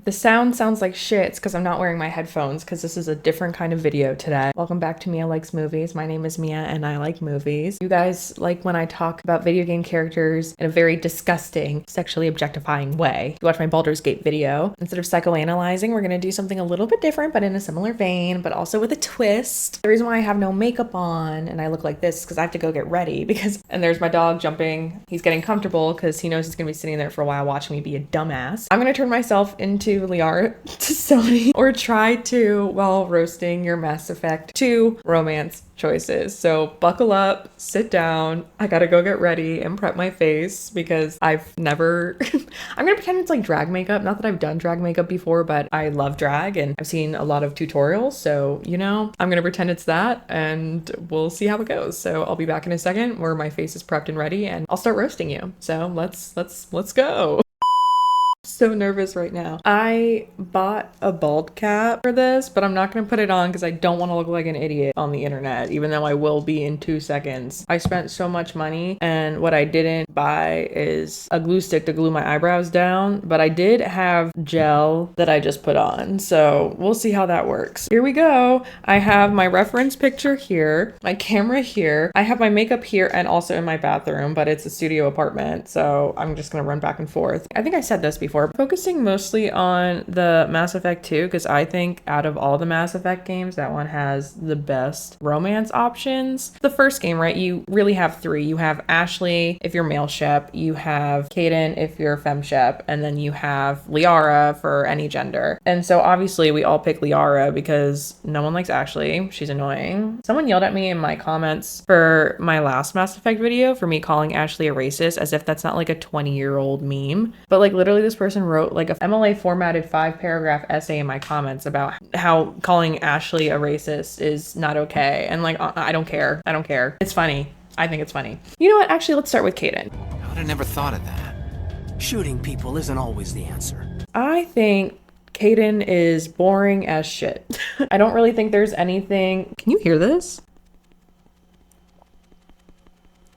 The sound sounds like shit. It's because I'm not wearing my headphones because this is a different kind of video today. Welcome back to Mia Likes Movies. My name is Mia and I like movies. You guys like when I talk about video game characters in a very disgusting, sexually objectifying way. You watch my Baldur's Gate video. Instead of psychoanalyzing, we're going to do something a little bit different, but in a similar vein, but also with a twist. The reason why I have no makeup on and I look like this is because I have to go get ready and there's my dog jumping. He's getting comfortable because he knows he's going to be sitting there for a while watching me be a dumbass. I'm going to turn myself into Liara T'Soni or try to, while roasting your Mass Effect 2 romance choices. So buckle up, sit down. I gotta go get ready and prep my face because I've never I'm gonna pretend it's like drag makeup. Not that I've done drag makeup before, but I love drag and I've seen a lot of tutorials, so you know, I'm gonna pretend it's that and we'll see how it goes. So I'll be back in a second where my face is prepped and ready and I'll start roasting you. So let's go. So nervous right now. I bought a bald cap for this, but I'm not going to put it on because I don't want to look like an idiot on the internet, even though I will be in 2 seconds. I spent so much money and what I didn't buy is a glue stick to glue my eyebrows down, but I did have gel that I just put on. So we'll see how that works. Here we go. I have my reference picture here, my camera here. I have my makeup here and also in my bathroom, but it's a studio apartment. So I'm just going to run back and forth. I think I said this before. Focusing mostly on the Mass Effect 2 because I think out of all the Mass Effect games, that one has the best romance options. The first game, right, you really have 3. You have Ashley if you're male shep, you have Kaidan if you're fem shep, and then you have Liara for any gender. And so obviously we all pick Liara because no one likes Ashley. She's annoying. Someone yelled at me in my comments for my last Mass Effect video for me calling Ashley a racist, as if that's not like a 20-year-old meme. But like literally this person wrote like a MLA formatted 5-paragraph essay in my comments about how calling Ashley a racist is not okay. And like, I don't care. I don't care. It's funny. I think it's funny. You know what? Actually, let's start with Kaidan. I would have never thought of that. Shooting people isn't always the answer. I think Kaidan is boring as shit. I don't really think there's anything. Can you hear this?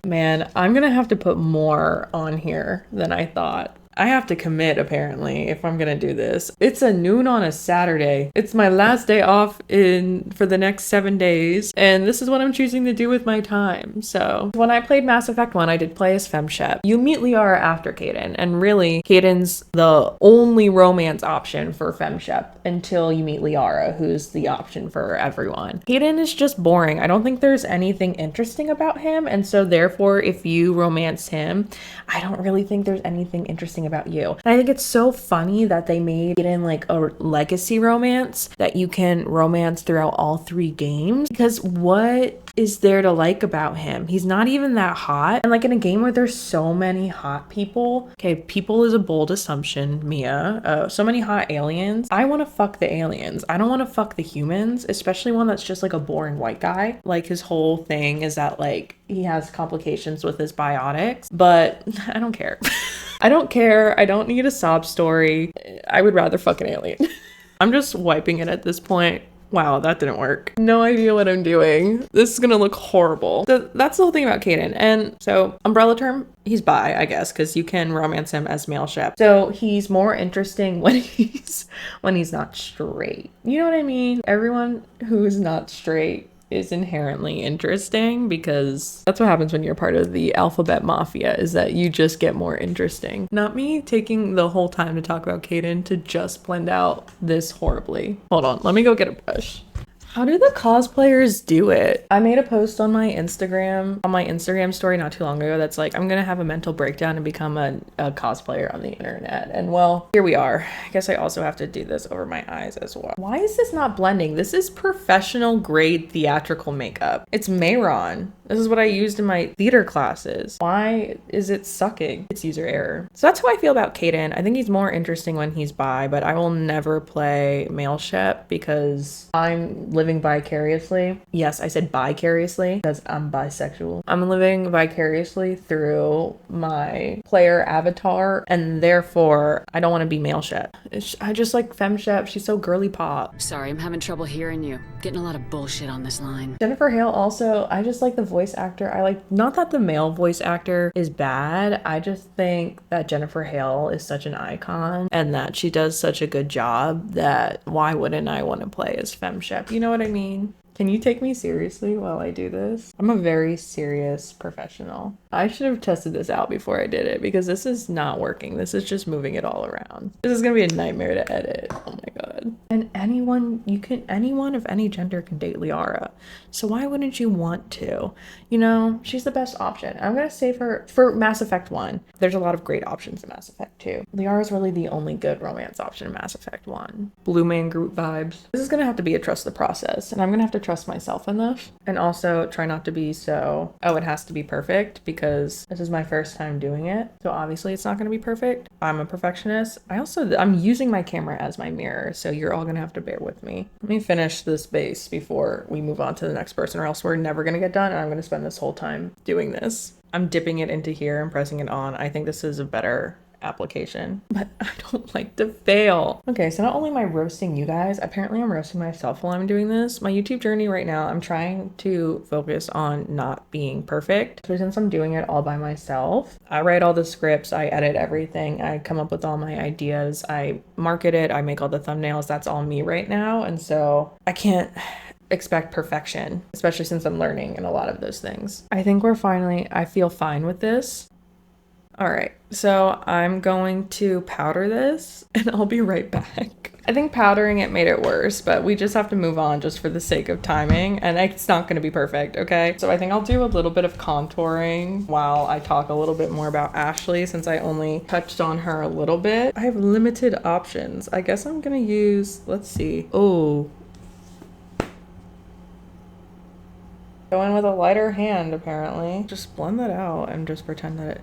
Man, I'm gonna have to put more on here than I thought. I have to commit apparently if I'm gonna do this. It's a noon on a Saturday. It's my last day off for the next 7 days, and this is what I'm choosing to do with my time. So when I played Mass Effect 1, I did play as femshep. You meet Liara after Kaidan, and really Kaidan's the only romance option for femshep until you meet Liara, who's the option for everyone. Kaidan is just boring. I don't think there's anything interesting about him, and so therefore if you romance him, I don't really think there's anything interesting about you. And I think it's so funny that they made it in like a legacy romance that you can romance throughout all 3 games, because what is there to like about him? He's not even that hot. And like in a game where there's so many hot people, okay, people is a bold assumption, Mia, so many hot aliens, I want to fuck the aliens. I don't want to fuck the humans, especially one that's just like a boring white guy. Like his whole thing is that like he has complications with his biotics, but I don't care. I don't care. I don't need a sob story. I would rather fuck an alien. I'm just wiping it at this point. Wow, that didn't work. No idea what I'm doing. This is gonna look horrible. That's the whole thing about Kaidan. And so, umbrella term, he's bi, I guess, because you can romance him as male shep. So he's more interesting when he's not straight. You know what I mean? Everyone who's not straight is inherently interesting because that's what happens when you're part of the alphabet mafia, is that you just get more interesting. Not me taking the whole time to talk about Kaidan to just blend out this horribly. Hold on, let me go get a brush. How do the cosplayers do it? I made a post on my Instagram story not too long ago that's like, I'm gonna have a mental breakdown and become a cosplayer on the internet. And well, here we are. I guess I also have to do this over my eyes as well. Why is this not blending? This is professional grade theatrical makeup. It's Mayron. This is what I used in my theater classes. Why is it sucking? It's user error. So that's how I feel about Kaidan. I think he's more interesting when he's bi, but I will never play male shep because I'm living vicariously. Yes, I said vicariously because I'm bisexual. I'm living vicariously through my player avatar, and therefore I don't want to be male shep. I just like fem shep. She's so girly pop. Sorry, I'm having trouble hearing you. Getting a lot of bullshit on this line. Jennifer Hale also, I just like the voice voice actor. I like, not that the male voice actor is bad. I just think that Jennifer Hale is such an icon and that she does such a good job that why wouldn't I want to play as FemShep? You know what I mean? Can you take me seriously while I do this? I'm a very serious professional. I should have tested this out before I did it because this is not working. This is just moving it all around. This is gonna be a nightmare to edit. Oh my god. And anyone of any gender can date Liara. So why wouldn't you want to? You know, she's the best option. I'm gonna save her for Mass Effect 1. There's a lot of great options in Mass Effect 2. Liara's really the only good romance option in Mass Effect 1. Blue Man Group vibes. This is gonna have to be a trust the process, and I'm gonna have to trust myself enough, and also try not to be so, oh, it has to be perfect, because this is my first time doing it, so obviously it's not going to be perfect. I'm a perfectionist. I'm using my camera as my mirror, so you're all gonna have to bear with me. Let me finish this base before we move on to the next person, or else we're never gonna get done, and I'm gonna spend this whole time doing this. I'm dipping it into here and pressing it on. I think this is a better application, but I don't like to fail. Okay, so not only am I roasting you guys, apparently I'm roasting myself while I'm doing this. My YouTube journey right now, I'm trying to focus on not being perfect. So since I'm doing it all by myself, I write all the scripts, I edit everything, I come up with all my ideas, I market it, I make all the thumbnails. That's all me right now. And so I can't expect perfection, especially since I'm learning in a lot of those things. I think I feel fine with this. All right, so I'm going to powder this and I'll be right back. I think powdering it made it worse, but we just have to move on just for the sake of timing, and it's not gonna be perfect, okay? So I think I'll do a little bit of contouring while I talk a little bit more about Ashley, since I only touched on her a little bit. I have limited options. I guess I'm gonna use, let's see. Oh. Going with a lighter hand, apparently. Just blend that out and just pretend that it...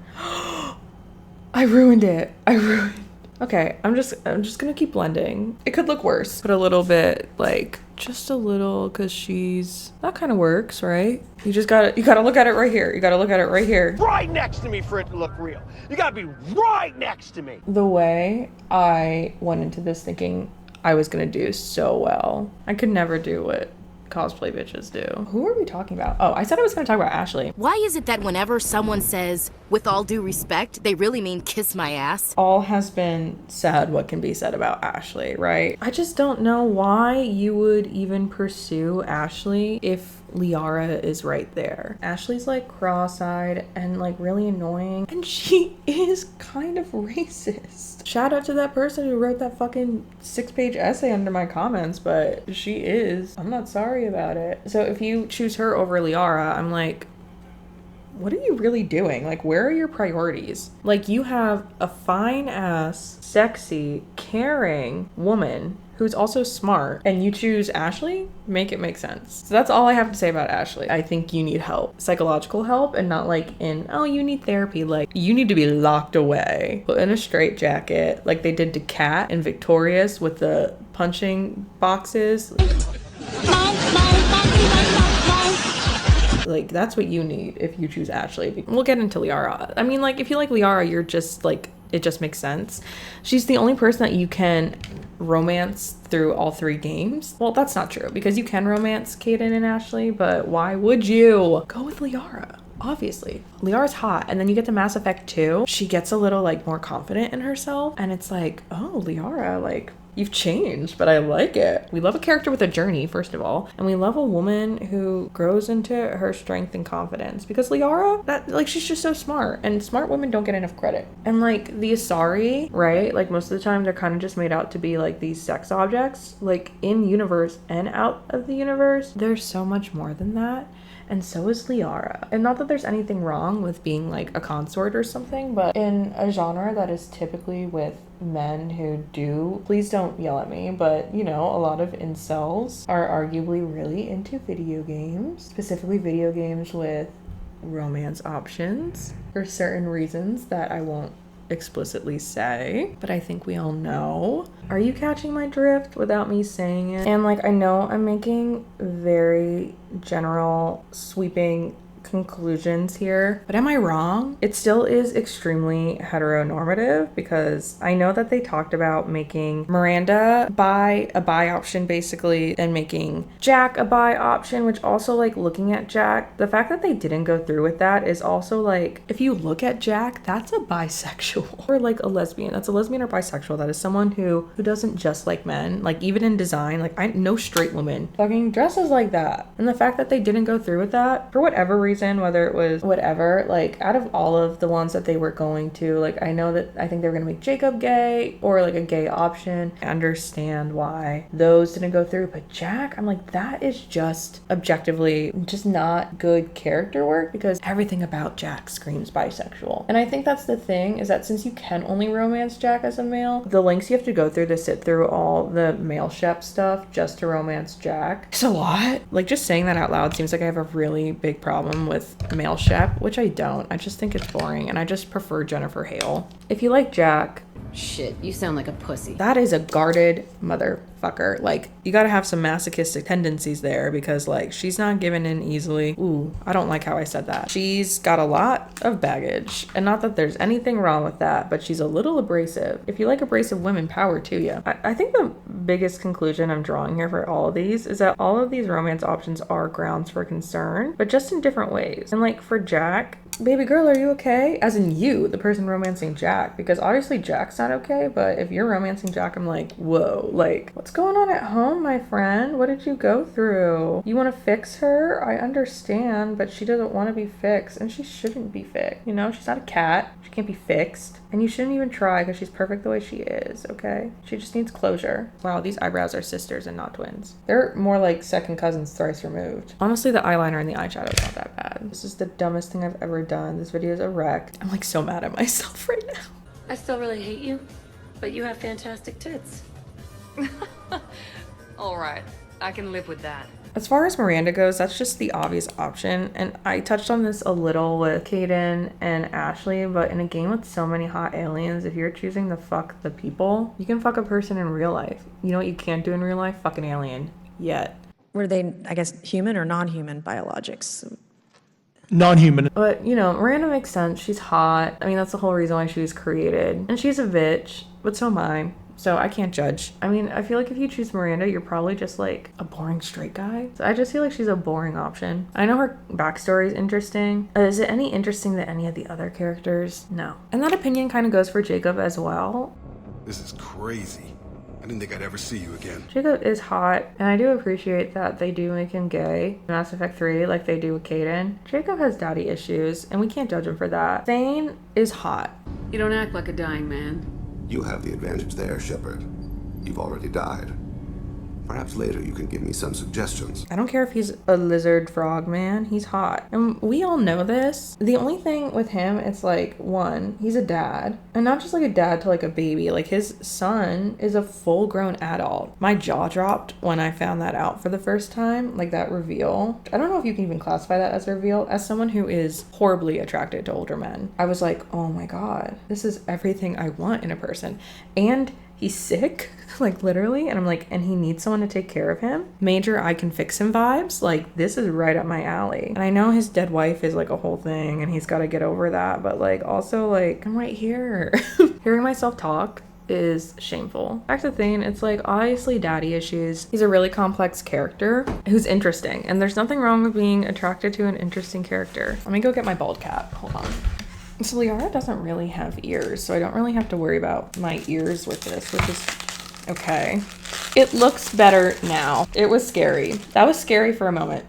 I ruined it. Okay, I'm just gonna keep blending. It could look worse. Put a little bit, like, just a little, cause that kind of works, right? You gotta look at it right here. You gotta look at it right here. Right next to me for it to look real. You gotta be right next to me. The way I went into this thinking I was gonna do so well. I could never do what cosplay bitches do. Who are we talking about? Oh, I said I was going to talk about Ashley. Why is it that whenever someone says, with all due respect, they really mean kiss my ass? All has been said what can be said about Ashley, right? I just don't know why you would even pursue Ashley if Liara is right there. Ashley's like cross-eyed and like really annoying, and she is kind of racist. Shout out to that person who wrote that fucking 6-page essay under my comments, but she is. I'm not sorry about it. So if you choose her over Liara, I'm like, what are you really doing? Like, where are your priorities? Like, you have a fine ass, sexy, caring woman who's also smart, and you choose Ashley? Make it make sense. So that's all I have to say about Ashley. I think you need help, psychological help, and not like oh, you need therapy. Like, you need to be locked away, put in a straitjacket, like they did to Kat and Victorious with the punching boxes. Like, that's what you need if you choose Ashley. We'll get into Liara. I mean, like, if you like Liara, you're just like, it just makes sense. She's the only person that you can romance through all 3 games. Well, that's not true, because you can romance Kaidan and Ashley, but why would you? Go with Liara. Obviously. Liara's hot, and then you get to Mass Effect 2. She gets a little, like, more confident in herself, and it's like, oh, Liara, like, you've changed, but I like it. We love a character with a journey, first of all, and we love a woman who grows into her strength and confidence, because Liara, she's just so smart, and smart women don't get enough credit. And like the Asari, right? Like, most of the time they're kind of just made out to be like these sex objects. Like, in universe and out of the universe, there's so much more than that. And so is Liara. And not that there's anything wrong with being like a consort or something, but in a genre that is typically with men who do, please don't yell at me, but you know, a lot of incels are arguably really into video games, specifically video games with romance options for certain reasons that I won't explicitly say, but I think we all know. Are you catching my drift without me saying it? And like, I know I'm making very general, sweeping conclusions here, but am I wrong? It still is extremely heteronormative because I know that they talked about making Miranda a bi option basically, and making Jack a bi option, which also like looking at Jack, the fact that they didn't go through with that is also like, if you look at Jack, that's a bisexual or like a lesbian. That's a lesbian or bisexual. That is someone who doesn't just like men. Like even in design, like I know straight women fucking dresses like that. And the fact that they didn't go through with that for whatever reason, whether it was whatever, like out of all of the ones that they were going to, like I think they were gonna make Jacob gay or like a gay option. I understand why those didn't go through, but Jack, I'm like, that is just objectively just not good character work because everything about Jack screams bisexual. And I think that's the thing, is that since you can only romance Jack as a male, the lengths you have to go through to sit through all the male shep stuff just to romance Jack, it's a lot. Like just saying that out loud seems like I have a really big problem with male shep, which I don't. I just think it's boring and I just prefer Jennifer Hale. If you like Jack, Shit, you sound like a pussy. that is a guarded motherfucker. Like, you gotta have some masochistic tendencies there because, like, she's not giving in easily. Ooh, I don't like how I said that. She's got a lot of baggage. And not that there's anything wrong with that, but she's a little abrasive. If you like abrasive women, power to you. I think the biggest conclusion I'm drawing here for all of these is that all of these romance options are grounds for concern, but just in different ways. And, like, for Jack, baby girl, are you okay? As in you, the person romancing Jack, because obviously Jack's not okay, but if you're romancing Jack, I'm like, whoa, like, what's going on at home, my friend? What did you go through? You want to fix her? I understand, but she doesn't want to be fixed, and she shouldn't be fixed. You know, she's not a cat. She can't be fixed, and you shouldn't even try because she's perfect the way she is, okay? She just needs closure. Wow, these eyebrows are sisters and not twins. They're more like second cousins thrice removed. Honestly, the eyeliner and the eyeshadow is not that bad. This is the dumbest thing I've ever done. This video is a wreck. I'm like so mad at myself right now. I still really hate you, but you have fantastic tits. All right, I can live with that. As far as Miranda goes, that's just the obvious option. And I touched on this a little with Kaidan and Ashley, but in a game with so many hot aliens, if you're choosing to fuck the people, you can fuck a person in real life. You know what you can't do in real life? Fuck an alien. Yet. Were they, I guess, human or non-human biologics? Non-human. But, you know, Miranda makes sense. She's hot. I mean, that's the whole reason why she was created. And she's a bitch, but so am I. So I can't judge. I mean, I feel like if you choose Miranda, you're probably just like a boring straight guy. So I just feel like she's a boring option. I know her backstory is interesting. Is it any interesting than any of the other characters? No. And that opinion kind of goes for Jacob as well. This is crazy. I didn't think I'd ever see you again. Jacob is hot, and I do appreciate that they do make him gay in Mass Effect 3 like they do with Kaidan. Jacob has daddy issues, and we can't judge him for that. Thane is hot. You don't act like a dying man. You have the advantage there, Shepard. You've already died. Perhaps later you can give me some suggestions. I don't care if he's a lizard frog man, he's hot. And we all know this. The only thing with him, it's like, one, he's a dad. And not just like a dad to like a baby. Like his son is a full grown adult. My jaw dropped when I found that out for the first time. Like that reveal. I don't know if you can even classify that as a reveal. As someone who is horribly attracted to older men, I was like, oh my God, this is everything I want in a person. And he's sick, like literally, and I'm like, and he needs someone to take care of him. Major I can fix him vibes. Like, this is right up my alley. And I know his dead wife is like a whole thing and he's got to get over that, but like also like, I'm right here. Hearing myself talk is shameful. Back to Thane, it's like obviously daddy issues. He's a really complex character who's interesting, and there's nothing wrong with being attracted to an interesting character. Let me go get my bald cap. Hold on. So Liara doesn't really have ears, so I don't really have to worry about my ears with this, which is okay. It looks better now. It was scary. That was scary for a moment.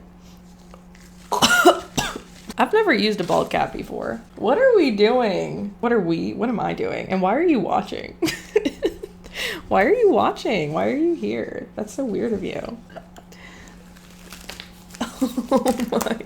I've never used a bald cap before. What are we doing? What am I doing? And why are you watching? Why are you watching? Why are you here? That's so weird of you. Oh my.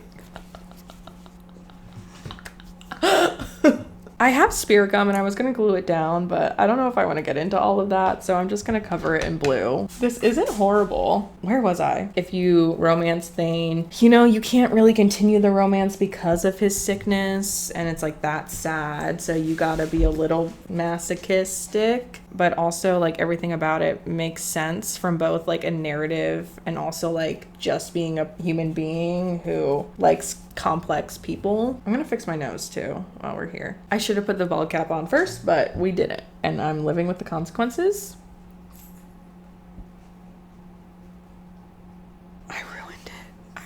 I have spirit gum and I was going to glue it down, but I don't know if I want to get into all of that, so I'm just going to cover it in blue. This isn't horrible. Where was I? If you romance Thane, you know, you can't really continue the romance because of his sickness, and it's like that's sad, so you gotta be a little masochistic, but also like everything about it makes sense from both like a narrative and also like just being a human being who likes complex people. I'm gonna fix my nose too while we're here. I should have put the bald cap on first, but we didn't. And I'm living with the consequences. I ruined it.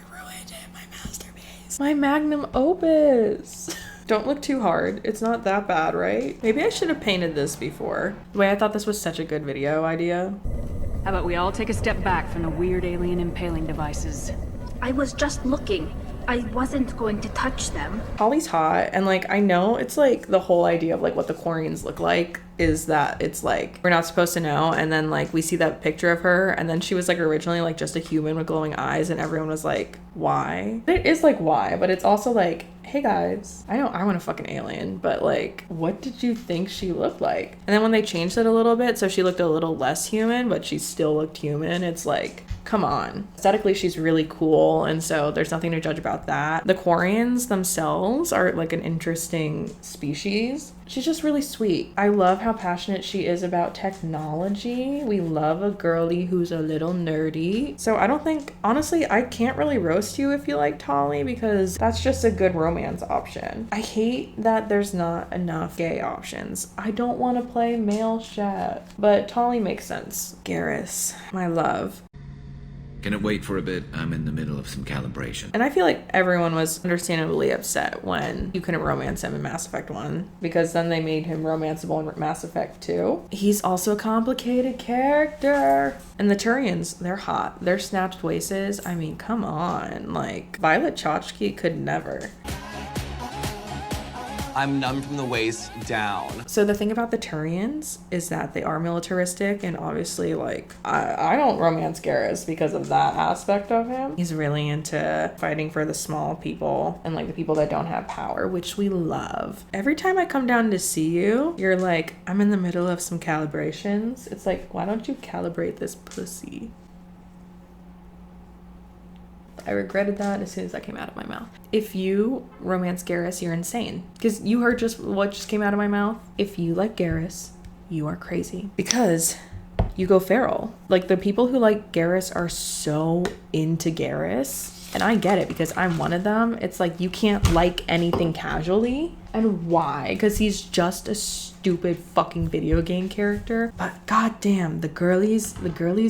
My masterpiece. My magnum opus. Don't look too hard. It's not that bad, right? Maybe I should have painted this before. The way I thought this was such a good video idea. How about we all take a step back from the weird alien impaling devices? I was just looking. I wasn't going to touch them. Holly's hot, and like I know it's like the whole idea of like what the Quarians look like is that it's like we're not supposed to know, and then like we see that picture of her, and then she was like originally like just a human with glowing eyes, and everyone was like, why? It is like why, but it's also like, hey guys, I know I want a fucking alien, but like what did you think she looked like? And then when they changed it a little bit so she looked a little less human but she still looked human, it's like, come on. Aesthetically she's really cool, and so there's nothing to judge about that. The Quarians themselves are like an interesting species. She's just really sweet. I love how passionate she is about technology. We love a girly who's a little nerdy. So I don't think, honestly, I can't really roast you if you like Tali, because that's just a good romance option. I hate that there's not enough gay options. I don't want to play male chef, but Tali makes sense. Garrus, my love. Can it wait for a bit? I'm in the middle of some calibration. And I feel like everyone was understandably upset when you couldn't romance him in Mass Effect 1, because then they made him romanceable in Mass Effect 2. He's also a complicated character. And the Turians, they're hot. Their snatched waists, I mean, come on. Like, Violet Chachki could never. I'm numb from the waist down. So the thing about the Turians is that they are militaristic, and obviously like I don't romance Garrus because of that aspect of him. He's really into fighting for the small people and like the people that don't have power, which we love. Every time I come down to see you, you're like, I'm in the middle of some calibrations. It's like, why don't you calibrate this pussy? I regretted that as soon as that came out of my mouth. If you romance Garrus, you're insane. Because you heard just what just came out of my mouth. If you like Garrus, you are crazy. Because you go feral. Like, the people who like Garrus are so into Garrus. And I get it because I'm one of them. It's like you can't like anything casually. And why? Because he's just a stupid fucking video game character. But goddamn, the girlies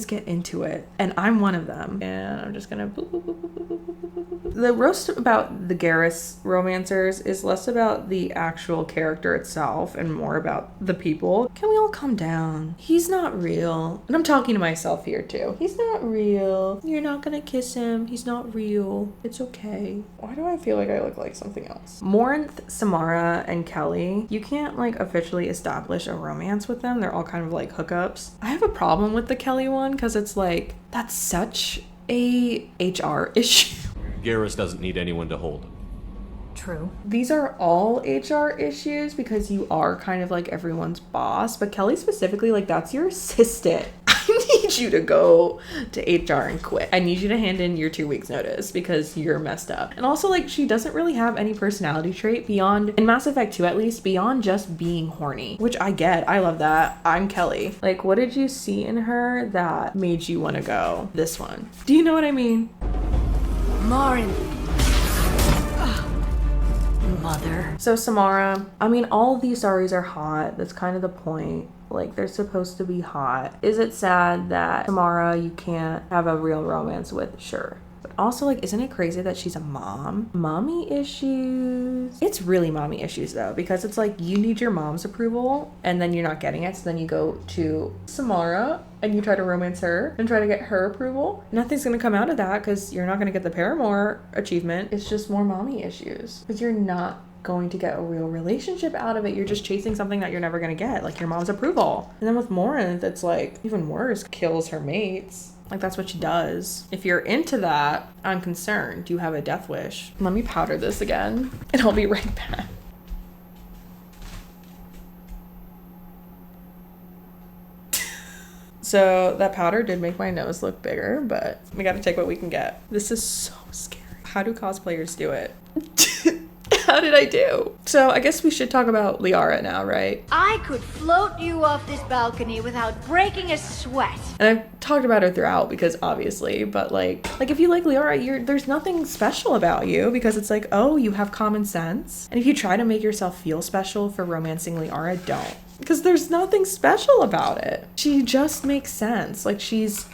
get into it. And I'm one of them. And I'm just gonna boop, boop, boop, boop, boop, boop, boop, boop. The roast about the Garrus romancers is less about the actual character itself and more about the people. Can we all calm down? He's not real. And I'm talking to myself here too. He's not real. You're not gonna kiss him. He's not real. It's okay. Why do I feel like I look like something else? Morinth, Samara, and Kelly, you can't like officially establish a romance with them. They're all kind of like hookups. I have a problem with the Kelly one because it's like, that's such a HR issue. Garrus doesn't need anyone to hold him. True. These are all HR issues because you are kind of like everyone's boss, but Kelly specifically, like, that's your assistant. I need you to go to HR and quit. I need you to hand in your 2 weeks notice because you're messed up. And also, like, she doesn't really have any personality trait beyond, in Mass Effect 2 at least, beyond just being horny, which I get. I love that. I'm Kelly. Like, what did you see in her that made you want to go? This one. Do you know what I mean? Marin. Mother. So Samara, I mean, all of these stories are hot. That's kind of the point. Like, they're supposed to be hot. Is it sad that Samara you can't have a real romance with? Sure. But also, like, isn't it crazy that she's a mom? Mommy issues. It's really mommy issues, though, because it's like you need your mom's approval and then you're not getting it. So then you go to Samara and you try to romance her and try to get her approval. Nothing's going to come out of that because you're not going to get the Paramore achievement. It's just more mommy issues because you're not going to get a real relationship out of it. You're just chasing something that you're never going to get, like your mom's approval. And then with Morinth, it's like even worse, kills her mates. Like, that's what she does. If you're into that, I'm concerned. You have a death wish. Let me powder this again and I'll be right back. So that powder did make my nose look bigger, but we got to take what we can get. This is so scary. How do cosplayers do it? How did I do? So I guess we should talk about Liara now, right? I could float you off this balcony without breaking a sweat. And I've talked about her throughout because obviously, but like if you like Liara, there's nothing special about you because it's like, oh, you have common sense. And if you try to make yourself feel special for romancing Liara, don't. Because there's nothing special about it. She just makes sense. Like, she's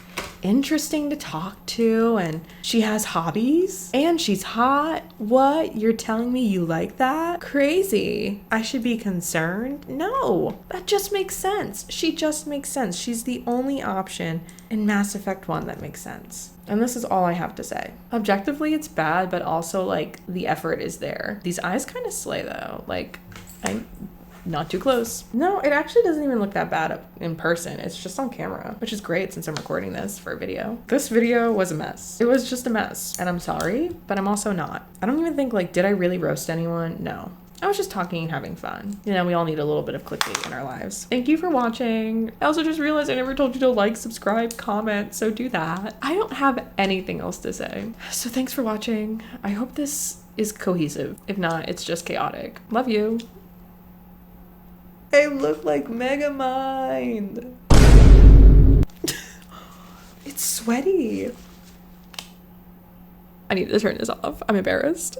interesting to talk to and she has hobbies and she's hot. What? You're telling me you like that? Crazy. I should be concerned? No, that just makes sense. She just makes sense. She's the only option in Mass Effect 1 that makes sense. And this is all I have to say. Objectively, it's bad, but also like the effort is there. These eyes kind of slay though. Like, I'm not too close. No, it actually doesn't even look that bad in person. It's just on camera, which is great since I'm recording this for a video. This video was a mess. It was just a mess. And I'm sorry, but I'm also not. I don't even think like, did I really roast anyone? No. I was just talking and having fun. You know, we all need a little bit of clickbait in our lives. Thank you for watching. I also just realized I never told you to like, subscribe, comment, so do that. I don't have anything else to say. So thanks for watching. I hope this is cohesive. If not, it's just chaotic. Love you. I look like Megamind. It's sweaty. I need to turn this off. I'm embarrassed.